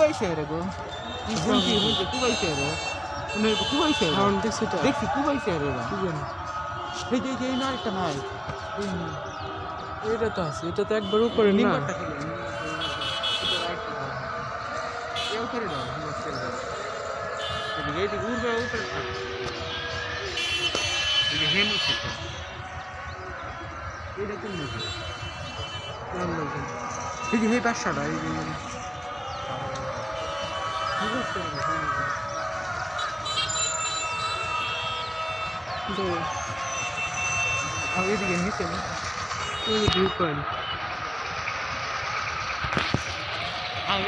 কুবাইছে রে গো বুঝি কুবাইছে রে তুমি কুবাইছে সাউন্ড দেখছি কুবাইছে রে কি জানি এই যে না একটা নাই এটা তো আছে এটা তো একবার উপরে না এও করে দাও এই যে উড়বে উপরে থাকে এই যে হেম সেটা এটা কোন মুভি এই যে বাসাটা এই যে এদিকে নিচে ভিউ পয়েন্ট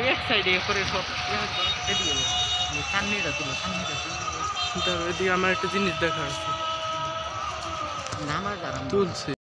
এক সাইডে করে সব এদিকে সামনেটা তুলো এদিকে আমার একটা জিনিস দেখা আছে নামার তুলছে